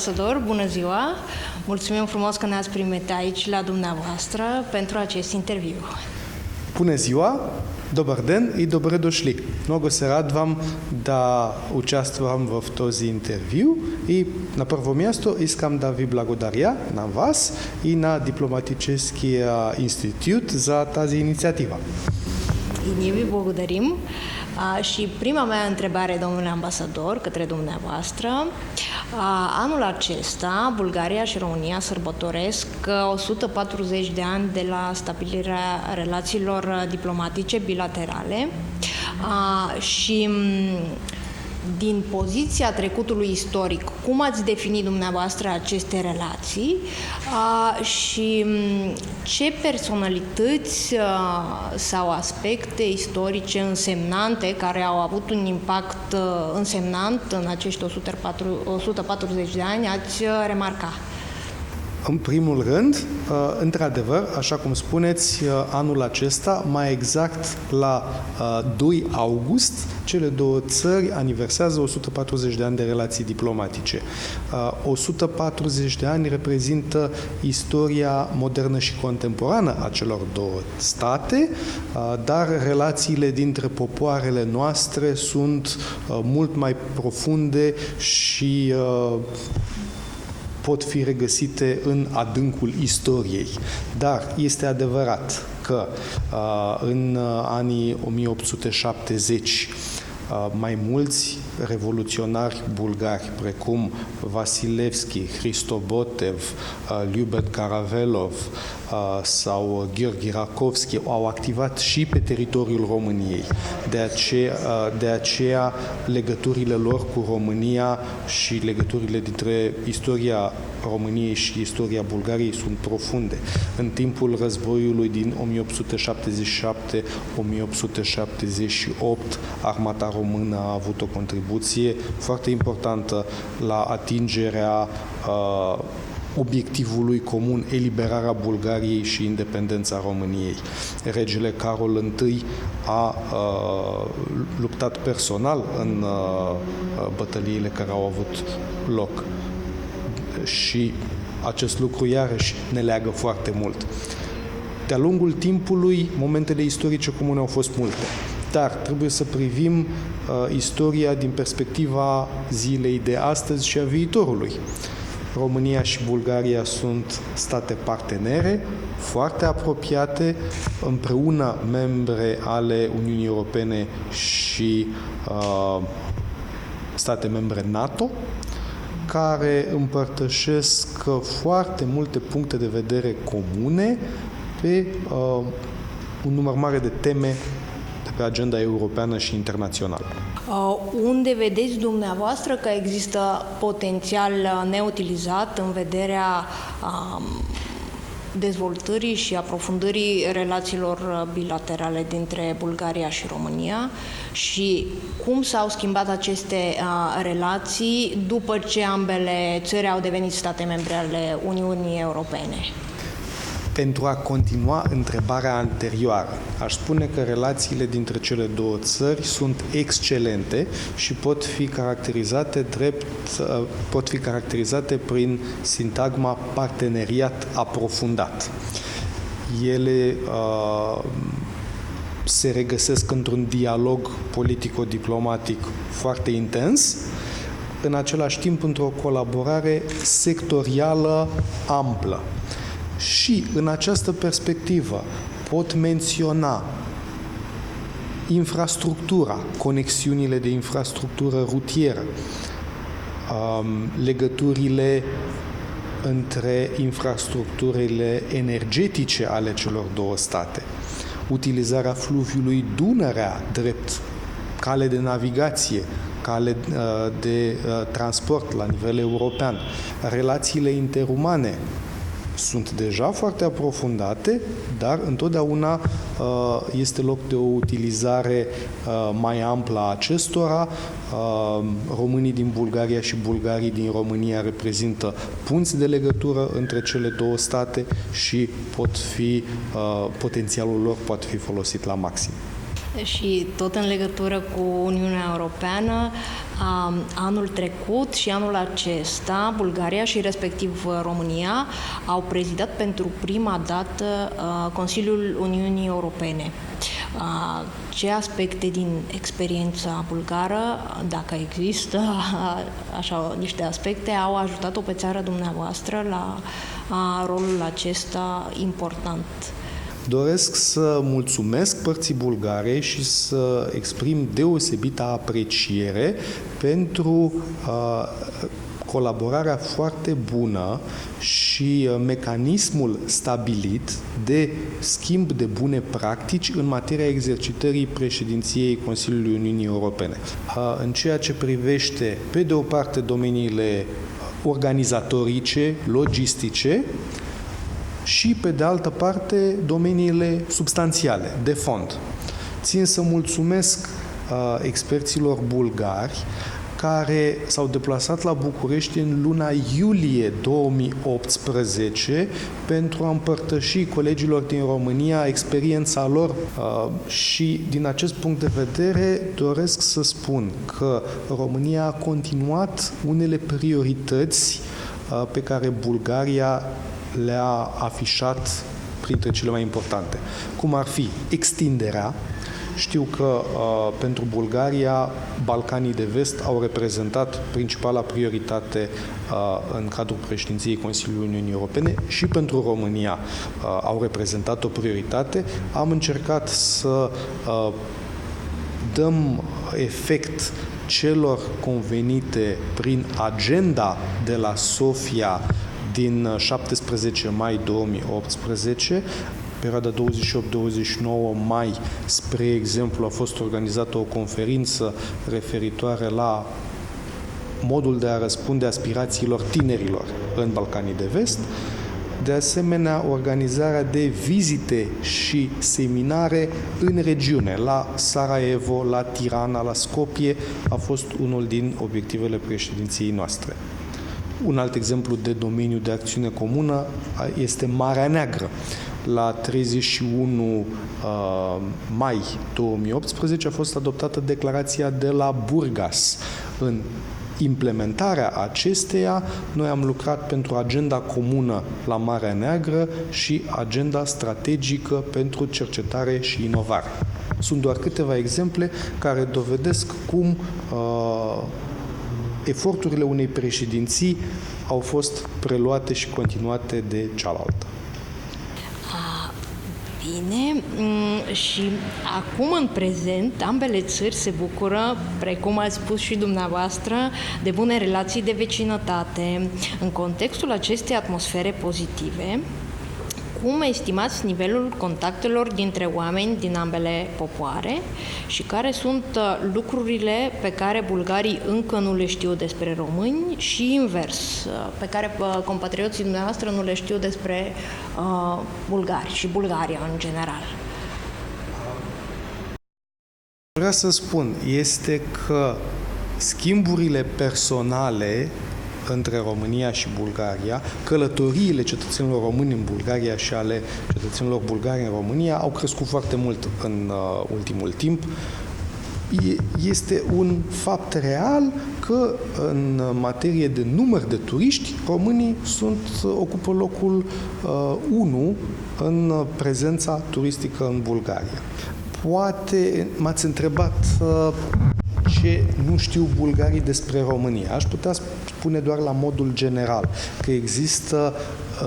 ambasador, bună ziua! Mulțumim frumos că ne-ați primit aici la dumneavoastră pentru acest interviu. Bună ziua! Dobar den i dobre došli. Mnogo se rad vam da učastvujem v този intervju i na prvo mjesto iskam da vi blagodarja na vas i na Diplomatički institut za тази inițiativa. Ние ви благодарим. Și prima mea întrebare, domnule ambasador, către dumneavoastră. Anul acesta, Bulgaria și România sărbătoresc 140 de ani de la stabilirea relațiilor diplomatice bilaterale și din poziția trecutului istoric, cum ați definit dumneavoastră aceste relații și ce personalități sau aspecte istorice însemnante care au avut un impact însemnant în acești 140 de ani ați remarca? În primul rând, într-adevăr, așa cum spuneți, anul acesta, mai exact la 2 august, cele două țări aniversează 140 de ani de relații diplomatice. 140 de ani reprezintă istoria modernă și contemporană a celor două state, dar relațiile dintre popoarele noastre sunt mult mai profunde și pot fi regăsite în adâncul istoriei. Dar este adevărat că în anii 1870 mai mulți revoluționari bulgari, precum Vasilevski, Hristobotev, Ljubet Karavelov sau Gheorghe Rakovski au activat și pe teritoriul României. De aceea legăturile lor cu România și legăturile dintre istoria României și istoria Bulgariei sunt profunde. În timpul războiului din 1877-1878, armata română a avut o contribuție foarte importantă la atingerea obiectivului comun, eliberarea Bulgariei și independența României. Regele Carol I a luptat personal în bătăliile care au avut loc și acest lucru iarăși ne leagă foarte mult. De-a lungul timpului, momentele istorice comune au fost multe, dar trebuie să privim istoria din perspectiva zilei de astăzi și a viitorului. România și Bulgaria sunt state partenere, foarte apropiate, împreună membre ale Uniunii Europene și state membre NATO, care împărtășesc foarte multe puncte de vedere comune pe un număr mare de teme de pe agenda europeană și internațională. Unde vedeți dumneavoastră că există potențial neutilizat în vederea dezvoltării și aprofundării relațiilor bilaterale dintre Bulgaria și România și cum s-au schimbat aceste relații după ce ambele țări au devenit state membre ale Uniunii Europene? Pentru a continua întrebarea anterioară, aș spune că relațiile dintre cele două țări sunt excelente și pot fi caracterizate prin sintagma parteneriat aprofundat. Ele se regăsesc într-un dialog politico-diplomatic foarte intens, în același timp într-o colaborare sectorială amplă. Și în această perspectivă pot menționa infrastructura, conexiunile de infrastructură rutieră, legăturile între infrastructurile energetice ale celor două state, utilizarea fluviului Dunărea drept cale de navigație, cale de transport la nivel european, relațiile interumane sunt deja foarte aprofundate, dar întotdeauna este loc de o utilizare mai amplă a acestora. Românii din Bulgaria și bulgarii din România reprezintă punți de legătură între cele două state și potențialul lor poate fi folosit la maxim. Și tot în legătură cu Uniunea Europeană, anul trecut și anul acesta, Bulgaria și respectiv România au prezidat pentru prima dată Consiliul Uniunii Europene. Ce aspecte din experiența bulgară, dacă există așa niște aspecte, au ajutat-o pe țara dumneavoastră la rolul acesta important? Doresc să mulțumesc părții bulgare și să exprim deosebită apreciere pentru colaborarea foarte bună și mecanismul stabilit de schimb de bune practici în materia exercitării președinției Consiliului Uniunii Europene. În ceea ce privește, pe de o parte, domeniile organizatorice, logistice, și, pe de altă parte, domeniile substanțiale, de fond. Țin să mulțumesc experților bulgari care s-au deplasat la București în luna iulie 2018 pentru a împărtăși colegilor din România experiența lor și, din acest punct de vedere, doresc să spun că România a continuat unele priorități pe care Bulgaria le-a afișat printre cele mai importante, cum ar fi extinderea. Știu că pentru Bulgaria, Balcanii de Vest au reprezentat principala prioritate în cadrul președinției Consiliului Uniunii Europene și pentru România au reprezentat o prioritate. Am încercat să dăm efect celor convenite prin agenda de la Sofia din 17 mai 2018, perioada 28-29 mai, spre exemplu, a fost organizată o conferință referitoare la modul de a răspunde aspirațiilor tinerilor în Balcanii de Vest. De asemenea, organizarea de vizite și seminare în regiune, la Sarajevo, la Tirana, la Skopje, a fost unul din obiectivele președinției noastre. Un alt exemplu de domeniu de acțiune comună este Marea Neagră. La 31 mai 2018 a fost adoptată declarația de la Burgas. În implementarea acesteia, noi am lucrat pentru agenda comună la Marea Neagră și agenda strategică pentru cercetare și inovare. Sunt doar câteva exemple care dovedesc cum eforturile unei președinții au fost preluate și continuate de cealaltă. Bine, și acum în prezent ambele țări se bucură, precum ați spus și dumneavoastră, de bune relații de vecinătate. În contextul acestei atmosfere pozitive, cum estimați nivelul contactelor dintre oameni din ambele popoare și care sunt lucrurile pe care bulgarii încă nu le știu despre români și invers, pe care compatrioții dumneavoastră nu le știu despre bulgari și Bulgaria în general? Vreau să spun este că schimburile personale între România și Bulgaria, călătoriile cetățenilor români în Bulgaria și ale cetățenilor bulgari în România au crescut foarte mult în ultimul timp. Este un fapt real că în materie de număr de turiști, românii ocupă locul 1 în prezența turistică în Bulgaria. Poate m-ați întrebat ce nu știu bulgarii despre România. Aș putea spune doar la modul general că există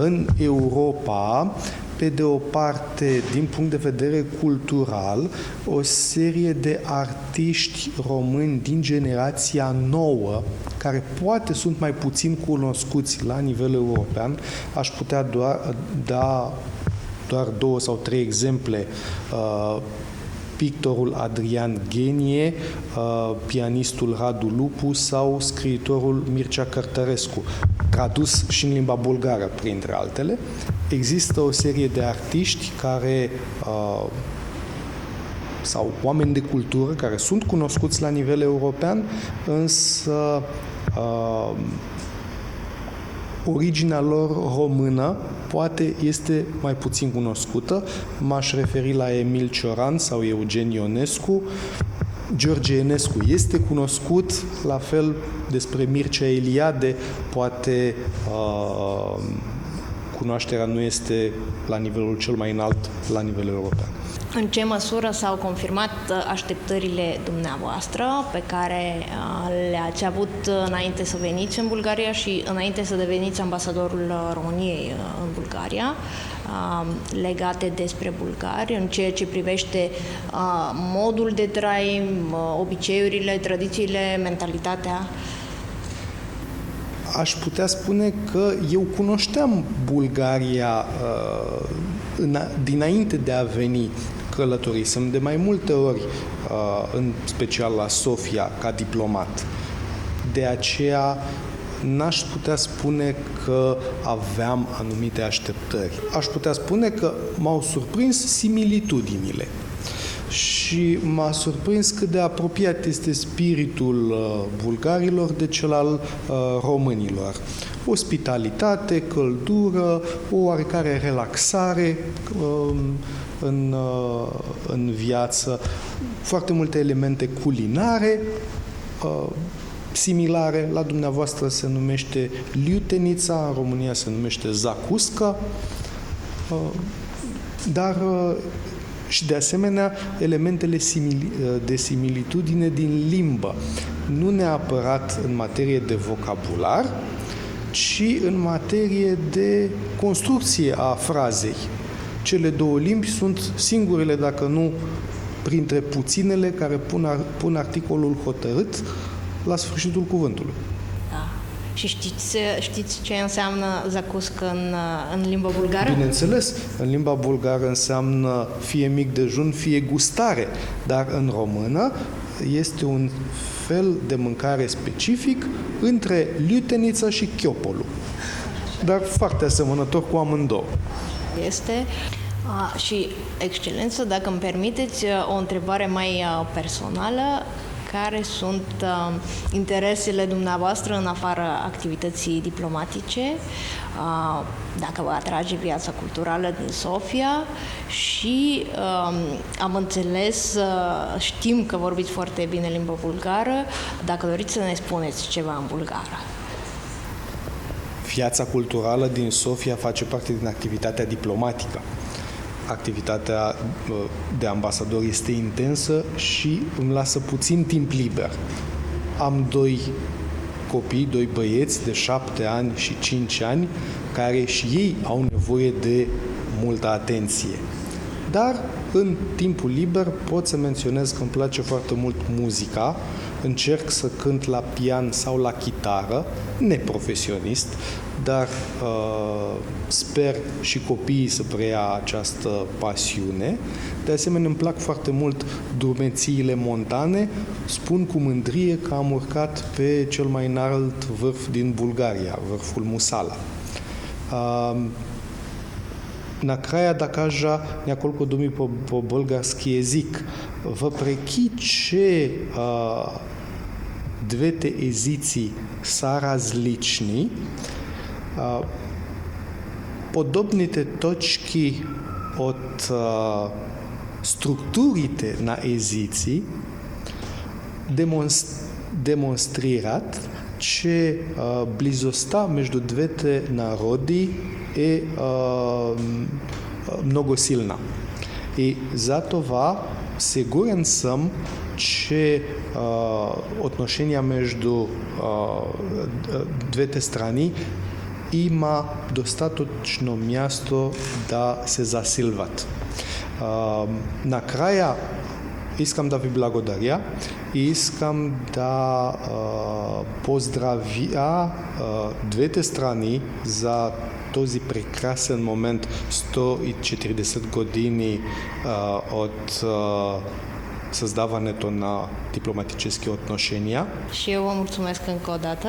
în Europa, pe de o parte, din punct de vedere cultural, o serie de artiști români din generația nouă, care poate sunt mai puțin cunoscuți la nivel european. Aș putea da doar 2 sau 3 exemple. Pictorul Adrian Ghenie, pianistul Radu Lupu sau scriitorul Mircea Cărtărescu, tradus și în limba bulgară, printre altele. Există o serie de artiști care sau oameni de cultură care sunt cunoscuți la nivel european, însă Originea lor română poate este mai puțin cunoscută. M-aș referi la Emil Cioran sau Eugen Ionescu. George Enescu este cunoscut, la fel despre Mircea Eliade, poate cunoașterea nu este la nivelul cel mai înalt, la nivel european. În ce măsură s-au confirmat așteptările dumneavoastră pe care le-ați avut înainte să veniți în Bulgaria și înainte să deveniți ambasadorul României în Bulgaria, legate despre bulgari, în ceea ce privește modul de trai, obiceiurile, tradițiile, mentalitatea? Aș putea spune că eu cunoșteam Bulgaria dinainte de a veni. Călătorisem de mai multe ori, în special la Sofia, ca diplomat. De aceea n-aș putea spune că aveam anumite așteptări. Aș putea spune că m-au surprins similitudinile. Și m-a surprins cât de apropiat este spiritul bulgarilor de cel al românilor. Ospitalitate, căldură, o oarecare relaxare în viață, foarte multe elemente culinare similare. La dumneavoastră se numește liutenița, în România se numește zacuscă, dar și de asemenea elementele de similitudine din limbă, nu neapărat în materie de vocabular, ci în materie de construcție a frazei. Cele două limbi sunt singurele, dacă nu printre puținele, care pun articolul hotărât la sfârșitul cuvântului. Da. Și știți ce înseamnă zacuscă în limba bulgară? Bineînțeles, în limba bulgară înseamnă fie mic dejun, fie gustare, dar în română este un fel de mâncare specific între liutenița și chiopolul, dar foarte asemănător cu amândouă. Este. Și, Excelență, dacă îmi permiteți o întrebare mai personală, care sunt interesele dumneavoastră în afara activității diplomatice, dacă vă atrage viața culturală din Sofia și am înțeles, știm că vorbiți foarte bine limba bulgară, dacă doriți să ne spuneți ceva în bulgară. Viața culturală din Sofia face parte din activitatea diplomatică. Activitatea de ambasador este intensă și îmi lasă puțin timp liber. Am doi copii, doi băieți de 7 ani și 5 ani, care și ei au nevoie de multă atenție. Dar în timpul liber pot să menționez că îmi place foarte mult muzica, încerc să cânt la pian sau la chitară, neprofesionist, dar sper și copiii să preia această pasiune. De asemenea, îmi plac foarte mult drumețiile montane. Spun cu mândrie că am urcat pe cel mai înalt vârf din Bulgaria, vârful Musala. Na kraja da kaža nekoliko dumi po bolgarski jezik. Въпреки че двете езици са различни, подобните точки от структурите на езици демонстрират, че близостта между двете народи е много силна. И затова сигурен съм, че отношения между двете страни има достатъчно място да се засилват. Накрая искам да ви благодаря и искам да поздравя двете страни за този прекрасен момент, 140 години от създаването на дипломатически отношения. Și eu vă mulțumesc încă o dată.